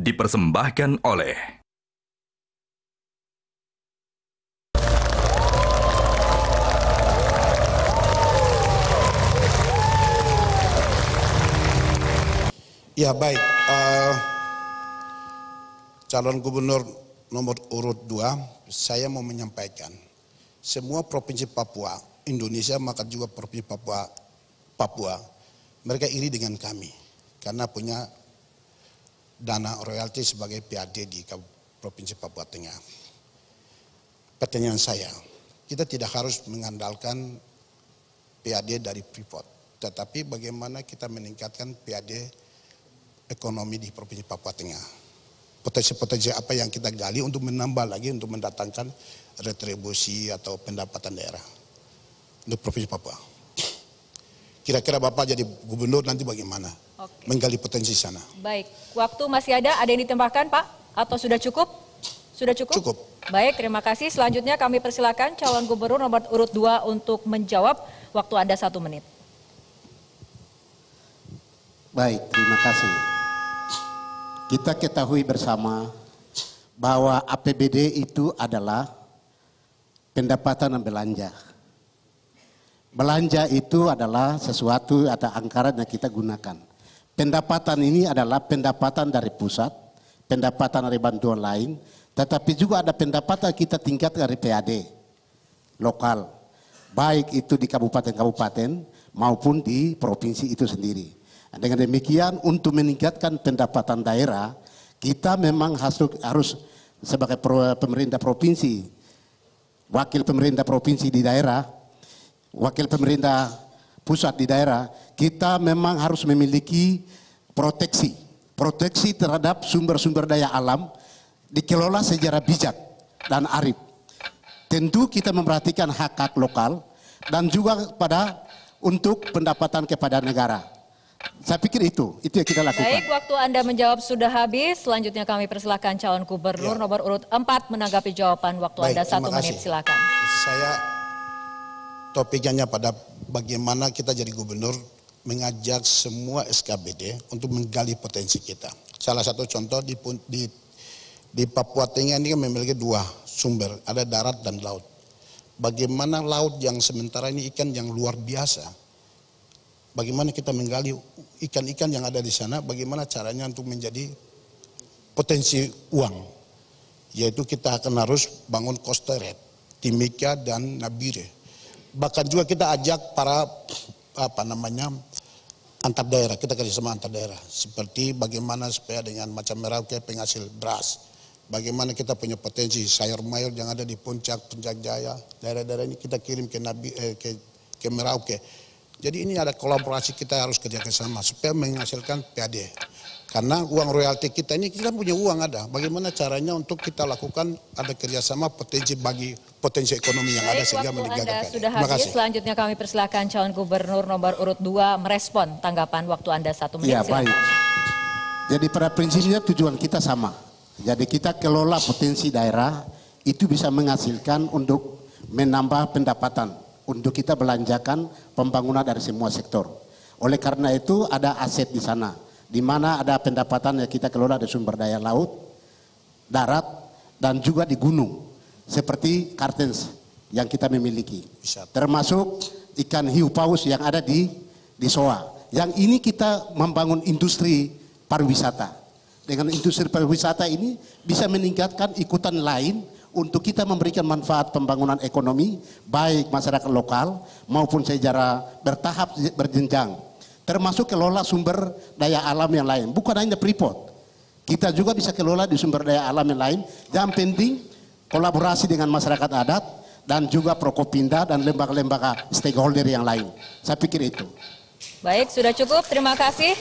dipersembahkan oleh Ya baik, calon gubernur nomor urut 2, saya mau menyampaikan semua provinsi Papua, Indonesia maka juga provinsi Papua, mereka iri dengan kami karena punya dana royalti sebagai PAD di provinsi Papua Tengah. Pertanyaan saya, kita tidak harus mengandalkan PAD dari Freeport, tetapi bagaimana kita meningkatkan PAD ekonomi di Provinsi Papua Tengah. Potensi-potensi apa yang kita gali untuk menambah lagi, untuk mendatangkan retribusi atau pendapatan daerah untuk Provinsi Papua. Kira-kira Bapak jadi gubernur nanti bagaimana? Menggali potensi sana. Baik, waktu masih ada yang ditambahkan Pak? Atau sudah cukup? Sudah cukup? Cukup. Baik, terima kasih. Selanjutnya kami persilakan calon gubernur nomor urut 2 untuk menjawab. Waktu Anda 1 menit. Baik, terima kasih. Kita ketahui bersama bahwa APBD itu adalah pendapatan dan belanja. Belanja itu adalah sesuatu atau anggaran yang kita gunakan. Pendapatan ini adalah pendapatan dari pusat, pendapatan dari bantuan lain, tetapi juga ada pendapatan kita tingkat dari PAD lokal, baik itu di kabupaten-kabupaten maupun di provinsi itu sendiri. Dengan demikian untuk meningkatkan pendapatan daerah, kita memang harus sebagai pemerintah provinsi, wakil pemerintah provinsi di daerah, wakil pemerintah pusat di daerah, kita memang harus memiliki proteksi terhadap sumber-sumber daya alam dikelola secara bijak dan arif. Tentu kita memperhatikan hak-hak lokal dan juga untuk pendapatan kepada negara. Saya pikir itu yang kita lakukan. Baik, waktu Anda menjawab sudah habis. Selanjutnya kami persilakan calon gubernur nomor urut 4 menanggapi jawaban. Waktu Baik, Anda 1 menit, silakan. Saya topiknya pada bagaimana kita jadi gubernur mengajak semua SKBD untuk menggali potensi kita. Salah satu contoh di Papua Tengah ini kan memiliki 2 sumber, ada darat dan laut. Bagaimana laut yang sementara ini ikan yang luar biasa, bagaimana kita menggali ikan-ikan yang ada di sana, bagaimana caranya untuk menjadi potensi uang. Yaitu kita akan harus bangun Kosteret, Timika dan Nabire. Bahkan juga kita ajak para antar daerah, kita kerjasama antar daerah. Seperti bagaimana supaya dengan macam Merauke penghasil beras. Bagaimana kita punya potensi sayur mayur yang ada di Puncak Jaya, daerah-daerah ini kita kirim ke Merauke. Jadi ini ada kolaborasi, kita harus kerja sama supaya menghasilkan PAD. Karena uang royalti kita ini, kita punya uang ada. Bagaimana caranya untuk kita lakukan ada kerjasama potensi bagi potensi ekonomi yang ada sehingga meningkatkan PAD. Sudah habis, selanjutnya kami persilakan calon gubernur nomor urut 2 merespon tanggapan. Waktu Anda 1 menit. Ya, baik. Jadi pada prinsipnya tujuan kita sama. Jadi kita kelola potensi daerah itu bisa menghasilkan untuk menambah pendapatan. Untuk kita belanjakan pembangunan dari semua sektor. Oleh karena itu ada aset di sana, di mana ada pendapatan yang kita kelola dari sumber daya laut, darat, dan juga di gunung, seperti kartens yang kita memiliki, termasuk ikan hiu paus yang ada di Soa. Yang ini kita membangun industri pariwisata. Dengan industri pariwisata ini bisa meningkatkan ikutan lain untuk kita memberikan manfaat pembangunan ekonomi baik masyarakat lokal maupun secara bertahap berjenjang, termasuk kelola sumber daya alam yang lain, bukan hanya Freeport, kita juga bisa kelola di sumber daya alam yang lain. Yang penting kolaborasi dengan masyarakat adat dan juga Prokopinda dan lembaga-lembaga stakeholder yang lain. Saya pikir itu. Baik, sudah cukup, terima kasih.